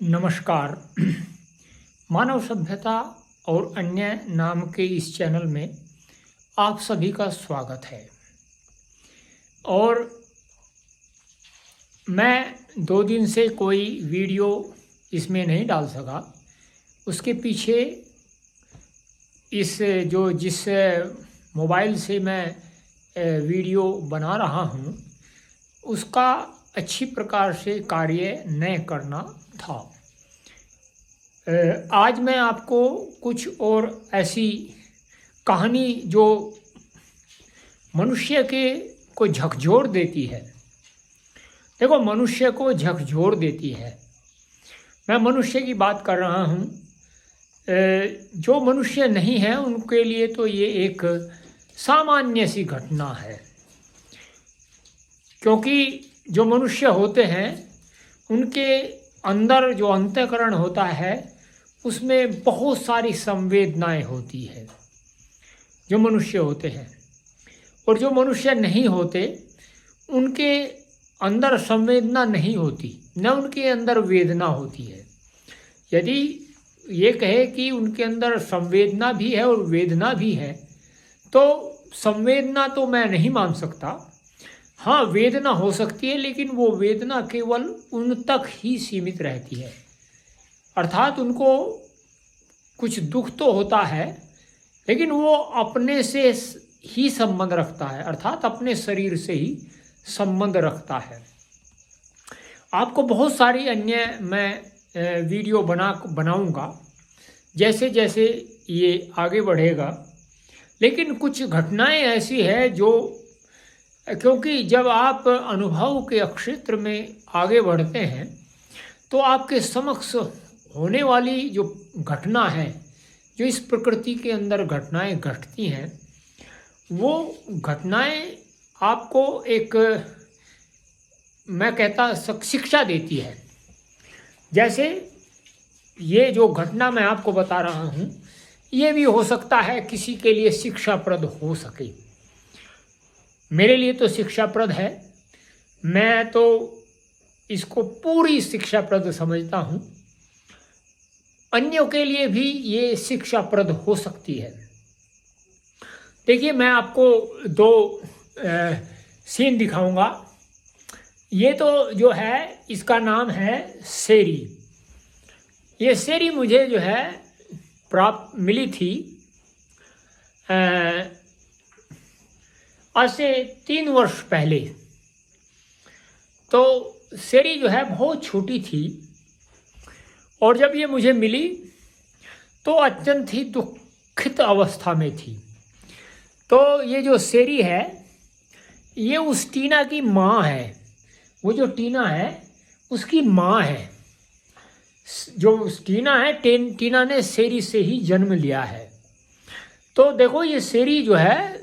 नमस्कार। मानव सभ्यता और अन्य नाम के इस चैनल में आप सभी का स्वागत है। और मैं 2 दिन से कोई वीडियो इसमें नहीं डाल सका। उसके पीछे जिस मोबाइल से मैं वीडियो बना रहा हूँ उसका अच्छी प्रकार से कार्य न करना था। आज मैं आपको कुछ और ऐसी कहानी जो मनुष्य को झकझोर देती है। देखो, मनुष्य को झकझोर देती है। मैं मनुष्य की बात कर रहा हूँ। जो मनुष्य नहीं है उनके लिए तो ये एक सामान्य सी घटना है, क्योंकि जो मनुष्य होते हैं उनके अंदर जो अंतःकरण होता है उसमें बहुत सारी संवेदनाएं होती है जो मनुष्य होते हैं। और जो मनुष्य नहीं होते उनके अंदर संवेदना नहीं होती, न उनके अंदर वेदना होती है। यदि ये कहे कि उनके अंदर संवेदना भी है और वेदना भी है, तो संवेदना तो मैं नहीं मान सकता। हाँ, वेदना हो सकती है, लेकिन वो वेदना केवल उन तक ही सीमित रहती है। अर्थात उनको कुछ दुख तो होता है, लेकिन वो अपने से ही संबंध रखता है, अर्थात अपने शरीर से ही संबंध रखता है। आपको बहुत सारी अन्य मैं वीडियो बनाऊंगा जैसे जैसे ये आगे बढ़ेगा। लेकिन कुछ घटनाएं ऐसी है जो, क्योंकि जब आप अनुभव के क्षेत्र में आगे बढ़ते हैं तो आपके समक्ष होने वाली जो घटना है, जो इस प्रकृति के अंदर घटनाएं घटती हैं, वो घटनाएं आपको एक, मैं कहता, शिक्षा देती है। जैसे ये जो घटना मैं आपको बता रहा हूँ, ये भी हो सकता है किसी के लिए शिक्षाप्रद हो सके। मेरे लिए तो शिक्षाप्रद है। मैं तो इसको पूरी शिक्षाप्रद समझता हूँ। अन्यों के लिए भी ये शिक्षाप्रद हो सकती है। देखिए, मैं आपको 2 सीन दिखाऊंगा। ये तो जो है, इसका नाम है शेरी। ये शेरी मुझे जो है प्राप्त मिली थी आज से 3 वर्ष पहले। तो शेरी जो है बहुत छोटी थी, और जब ये मुझे मिली तो अत्यंत ही दुखित अवस्था में थी। तो ये जो शेरी है, ये उस टीना की माँ है। वो जो टीना है उसकी माँ है। जो टीना है, टीना ने शेरी से ही जन्म लिया है। तो देखो, ये शेरी जो है,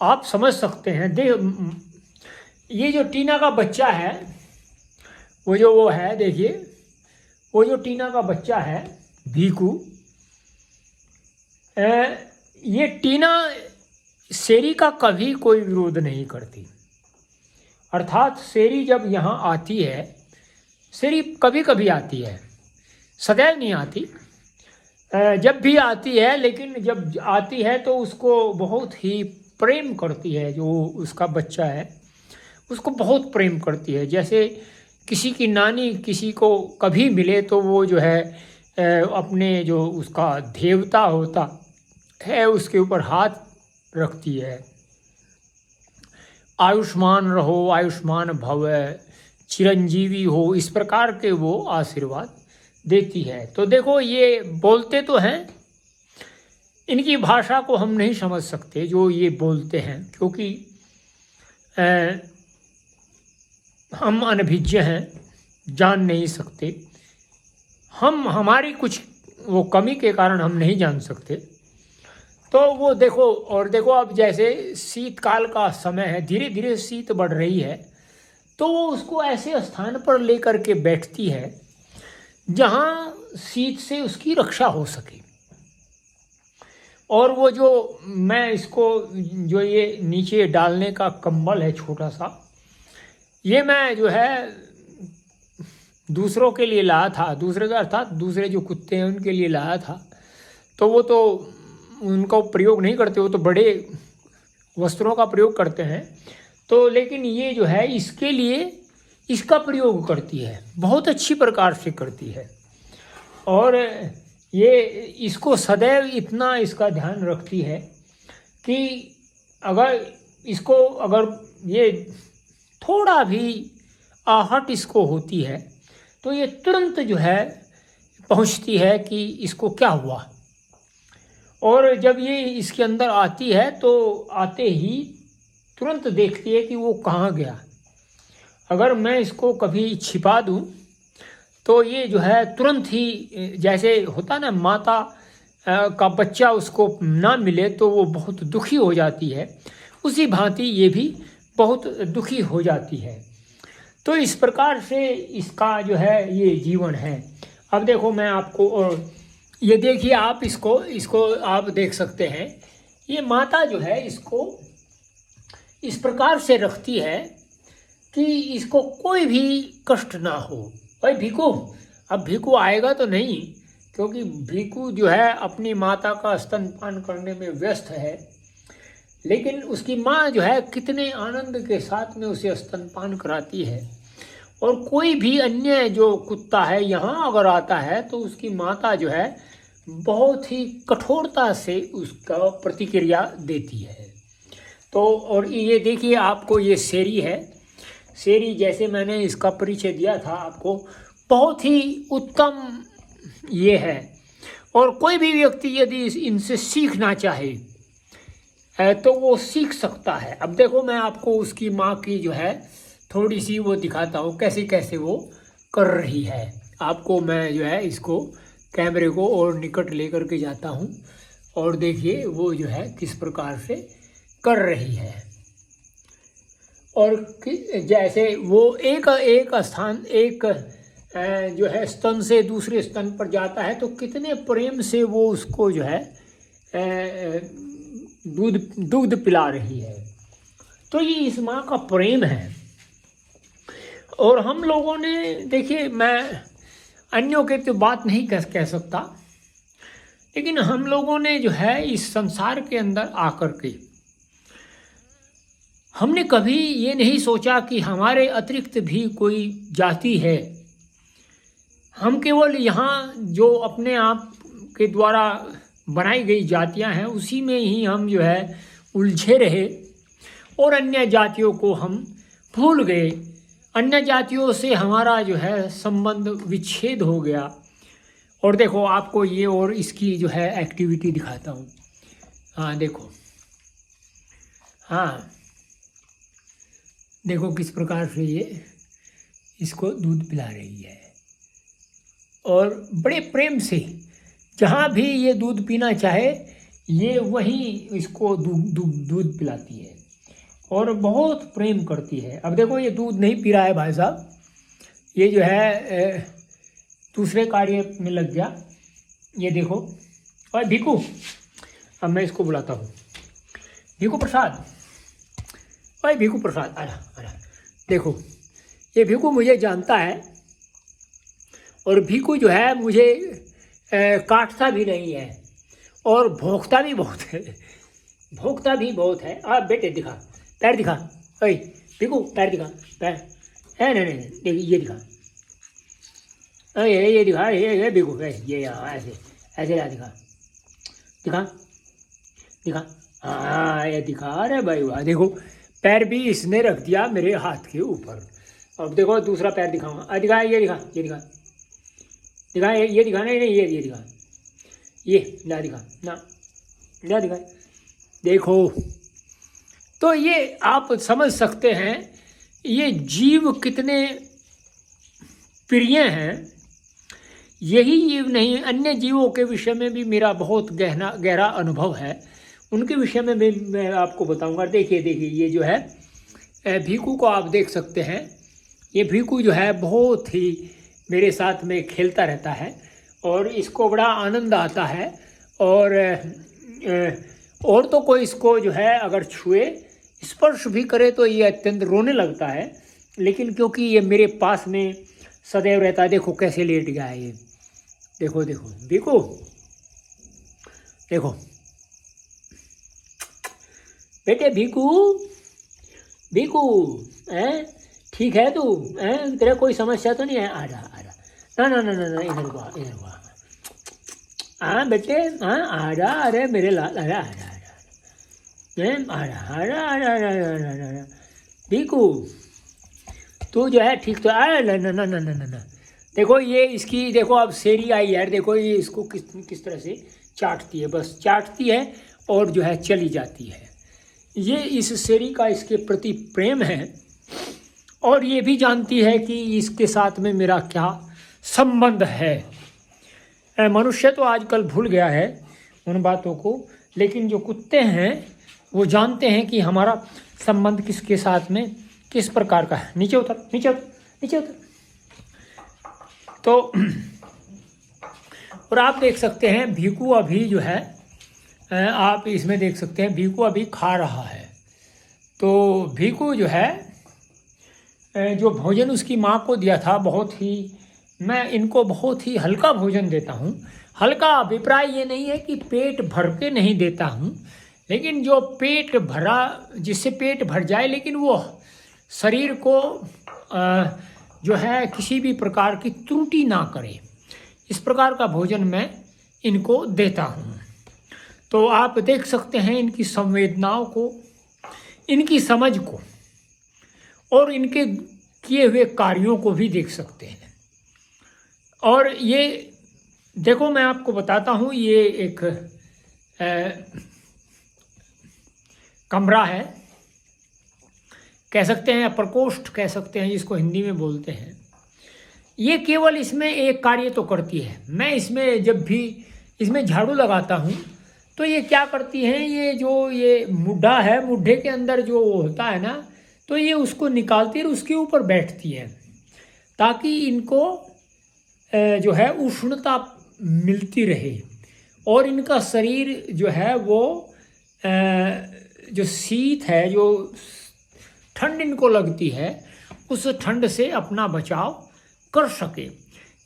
आप समझ सकते हैं। ये जो टीना का बच्चा है, वो है, देखिए, वो जो टीना का बच्चा है भीकू, ये टीना शेरी का कभी कोई विरोध नहीं करती। अर्थात शेरी जब यहाँ आती है, शेरी कभी कभी आती है, सदैव नहीं आती। जब भी आती है, लेकिन जब आती है तो उसको बहुत ही प्रेम करती है। जो उसका बच्चा है उसको बहुत प्रेम करती है। जैसे किसी की नानी किसी को कभी मिले तो वो जो है अपने जो उसका देवता होता है उसके ऊपर हाथ रखती है। आयुष्मान रहो, आयुष्मान भव, चिरंजीवी हो, इस प्रकार के वो आशीर्वाद देती है। तो देखो, ये बोलते तो हैं, इनकी भाषा को हम नहीं समझ सकते जो ये बोलते हैं, क्योंकि हम अनभिज्ञ हैं, जान नहीं सकते। हमारी कुछ वो कमी के कारण हम नहीं जान सकते। तो वो देखो, और देखो, अब जैसे शीतकाल का समय है, धीरे धीरे शीत बढ़ रही है, तो वो उसको ऐसे स्थान पर लेकर के बैठती है जहाँ शीत से उसकी रक्षा हो सके। और वो जो मैं इसको, जो ये नीचे डालने का कंबल है छोटा सा, ये मैं जो है दूसरों के लिए लाया था, दूसरे का अर्थात दूसरे जो कुत्ते हैं उनके लिए लाया था, तो वो तो उनका प्रयोग नहीं करते, वो तो बड़े वस्त्रों का प्रयोग करते हैं। तो लेकिन ये जो है इसके लिए इसका प्रयोग करती है, बहुत अच्छी प्रकार से करती है। और ये इसको सदैव इतना इसका ध्यान रखती है कि अगर ये थोड़ा भी आहट इसको होती है तो ये तुरंत जो है पहुंचती है कि इसको क्या हुआ। और जब ये इसके अंदर आती है तो आते ही तुरंत देखती है कि वो कहाँ गया। अगर मैं इसको कभी छिपा दूं तो ये जो है तुरंत ही, जैसे होता ना माता का बच्चा उसको ना मिले तो वो बहुत दुखी हो जाती है, उसी भांति ये भी बहुत दुखी हो जाती है। तो इस प्रकार से इसका जो है ये जीवन है। अब देखो मैं आपको, और ये देखिए आप इसको आप देख सकते हैं, ये माता जो है इसको इस प्रकार से रखती है कि इसको कोई भी कष्ट ना हो। भाई भीकू, अब भीकू आएगा तो नहीं, क्योंकि भीकू जो है अपनी माता का स्तनपान करने में व्यस्त है, लेकिन उसकी माँ जो है कितने आनंद के साथ में उसे स्तनपान कराती है। और कोई भी अन्य जो कुत्ता है यहाँ अगर आता है तो उसकी माता जो है बहुत ही कठोरता से उसका प्रतिक्रिया देती है। तो और ये देखिए आपको, ये शेरी है। शेरी जैसे मैंने इसका परिचय दिया था आपको, बहुत ही उत्तम ये है। और कोई भी व्यक्ति यदि इनसे सीखना चाहे तो वो सीख सकता है। अब देखो मैं आपको उसकी माँ की जो है थोड़ी सी वो दिखाता हूँ, कैसे कैसे वो कर रही है। आपको मैं जो है इसको कैमरे को और निकट लेकर के जाता हूँ, और देखिए वो जो है किस प्रकार से कर रही है। और जैसे वो एक स्थान, एक जो है स्तन से दूसरे स्तन पर जाता है तो कितने प्रेम से वो उसको जो है दूध पिला रही है। तो ये इस माँ का प्रेम है। और हम लोगों ने, देखिए मैं अन्यों के तो बात नहीं कह सकता, लेकिन हम लोगों ने जो है इस संसार के अंदर आकर के हमने कभी ये नहीं सोचा कि हमारे अतिरिक्त भी कोई जाति है। हम केवल यहाँ जो अपने आप के द्वारा बनाई गई जातियाँ हैं उसी में ही हम जो है उलझे रहे, और अन्य जातियों को हम भूल गए। अन्य जातियों से हमारा जो है संबंध विच्छेद हो गया। और देखो आपको ये और इसकी जो है एक्टिविटी दिखाता हूँ। हाँ देखो, हाँ देखो किस प्रकार से ये इसको दूध पिला रही है, और बड़े प्रेम से जहाँ भी ये दूध पीना चाहे ये वहीं इसको दूध पिलाती है और बहुत प्रेम करती है। अब देखो ये दूध नहीं पी रहा है भाई साहब, ये जो है दूसरे कार्य में लग गया। ये देखो, और भीकू, अब मैं इसको बुलाता हूँ, भीकू प्रसाद, भाई भीकू प्रसाद, आरा। देखो ये भीकू मुझे जानता है, और भीकू जो है मुझे काटता भी नहीं है, और भौंकता भी बहुत है। आप बेटे दिखा, पैर दिखा, ओए भीकू पैर दिखा, पैर है नहीं, देखिए ये दिखा, ये दिखा, ये भीकू, ये यहाँ ऐसे दिखा, हाँ ये दिखा। अरे भाई वाह, देखो पैर भी इसने रख दिया मेरे हाथ के ऊपर। अब देखो दूसरा पैर दिखाऊंगा, दिखा, ये दिखा, ये दिखा, ये दिखा, नहीं ये दिखा, ये ना दिखा, ना दिखा, देखो। तो ये आप समझ सकते हैं ये जीव कितने प्रिय हैं। यही जीव नहीं, अन्य जीवों के विषय में भी मेरा बहुत गहरा अनुभव है, उनके विषय में भी मैं आपको बताऊंगा। देखिए ये जो है भीकू को आप देख सकते हैं। ये भीकू जो है बहुत ही मेरे साथ में खेलता रहता है, और इसको बड़ा आनंद आता है। और तो कोई इसको जो है अगर छुए, स्पर्श भी करे तो ये अत्यंत रोने लगता है, लेकिन क्योंकि ये मेरे पास में सदैव रहता है। देखो कैसे लेट गया है ये, देखो देखो देखो देखो बेटे भीकू भीकू, हैं ठीक है तू, हैं तेरा कोई समस्या तो नहीं है? आ जा आ जा, ना ना ना ना इधर को इधर को, हाँ बेटे हाँ आ जा, अरे मेरे लाल, अरे आ जा आ जा आ जा आ जा आ जा भीकू, तू जो है ठीक तो आ ना ना ना ना ना ना। देखो ये इसकी देखो अब शेरी आई यार, देखो ये इसको किस तरह से चाटती है, बस चाटती है और जो है चली जाती है। ये इस शेरी का इसके प्रति प्रेम है और ये भी जानती है कि इसके साथ में मेरा क्या संबंध है। मनुष्य तो आजकल भूल गया है उन बातों को, लेकिन जो कुत्ते हैं वो जानते हैं कि हमारा संबंध किसके साथ में किस प्रकार का है। नीचे उतर नीचे उतर नीचे उतर। तो और आप देख सकते हैं भीकू अभी जो है, आप इसमें देख सकते हैं भीकू अभी खा रहा है। तो भीकू जो है जो भोजन उसकी माँ को दिया था, बहुत ही, मैं इनको बहुत ही हल्का भोजन देता हूँ। हल्का अभिप्राय ये नहीं है कि पेट भर के नहीं देता हूँ, लेकिन जो पेट भरा, जिससे पेट भर जाए लेकिन वो शरीर को जो है किसी भी प्रकार की त्रुटि ना करे, इस प्रकार का भोजन मैं इनको देता हूँ। तो आप देख सकते हैं इनकी संवेदनाओं को, इनकी समझ को और इनके किए हुए कार्यों को भी देख सकते हैं। और ये देखो मैं आपको बताता हूँ, ये एक कमरा है, कह सकते हैं, प्रकोष्ठ कह सकते हैं जिसको हिंदी में बोलते हैं। ये केवल इसमें एक कार्य तो करती है। मैं इसमें जब भी इसमें झाड़ू लगाता हूँ तो ये क्या करती हैं, ये जो ये मुड्ढा है, मुड्ढे के अंदर जो होता है ना, तो ये उसको निकालती है और उसके ऊपर बैठती है ताकि इनको जो है उष्णता मिलती रहे और इनका शरीर जो है वो जो शीत है, जो ठंड इनको लगती है, उस ठंड से अपना बचाव कर सके।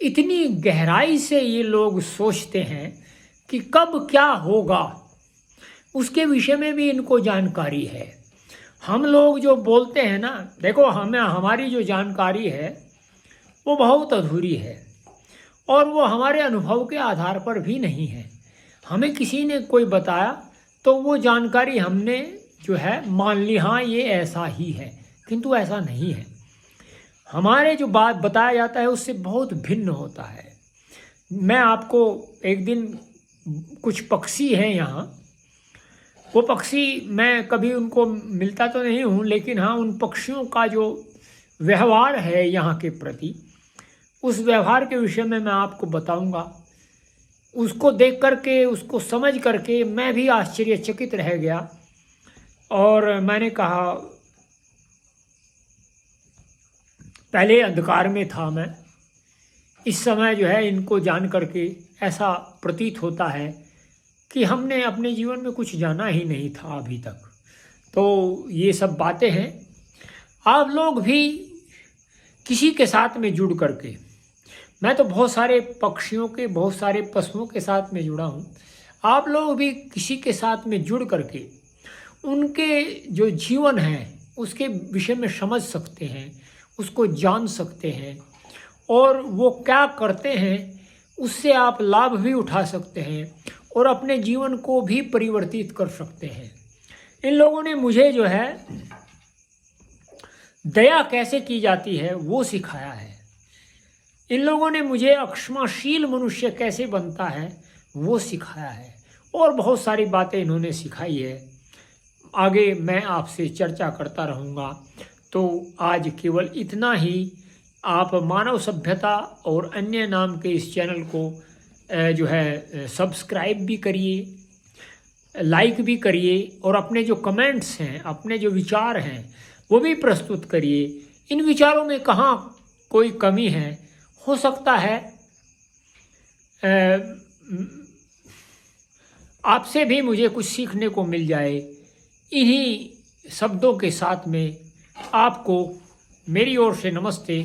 इतनी गहराई से ये लोग सोचते हैं कि कब क्या होगा, उसके विषय में भी इनको जानकारी है। हम लोग जो बोलते हैं ना, देखो हमारी जो जानकारी है वो बहुत अधूरी है और वो हमारे अनुभव के आधार पर भी नहीं है। हमें किसी ने कोई बताया तो वो जानकारी हमने जो है मान ली, हाँ ये ऐसा ही है, किंतु ऐसा नहीं है। हमारे जो बात बताया जाता है उससे बहुत भिन्न होता है। मैं आपको एक दिन, कुछ पक्षी हैं यहाँ, वो पक्षी मैं कभी उनको मिलता तो नहीं हूँ, लेकिन हाँ उन पक्षियों का जो व्यवहार है यहाँ के प्रति, उस व्यवहार के विषय में मैं आपको बताऊंगा। उसको देख करके, उसको समझ करके मैं भी आश्चर्यचकित रह गया और मैंने कहा, पहले अंधकार में था मैं, इस समय जो है इनको जान करके ऐसा प्रतीत होता है कि हमने अपने जीवन में कुछ जाना ही नहीं था अभी तक। तो ये सब बातें हैं। आप लोग भी किसी के साथ में जुड़ करके, मैं तो बहुत सारे पक्षियों के, बहुत सारे पशुओं के साथ में जुड़ा हूँ, आप लोग भी किसी के साथ में जुड़ करके उनके जो जीवन है उसके विषय में समझ सकते हैं, उसको जान सकते हैं और वो क्या करते हैं उससे आप लाभ भी उठा सकते हैं और अपने जीवन को भी परिवर्तित कर सकते हैं। इन लोगों ने मुझे जो है दया कैसे की जाती है वो सिखाया है। इन लोगों ने मुझे अक्षमाशील मनुष्य कैसे बनता है वो सिखाया है और बहुत सारी बातें इन्होंने सिखाई है। आगे मैं आपसे चर्चा करता रहूँगा। तो आज केवल इतना ही। आप मानव सभ्यता और अन्य नाम के इस चैनल को जो है सब्सक्राइब भी करिए, लाइक भी करिए और अपने जो कमेंट्स हैं, अपने जो विचार हैं वो भी प्रस्तुत करिए। इन विचारों में कहाँ कोई कमी है, हो सकता है आपसे भी मुझे कुछ सीखने को मिल जाए। इन्हीं शब्दों के साथ में आपको मेरी ओर से नमस्ते।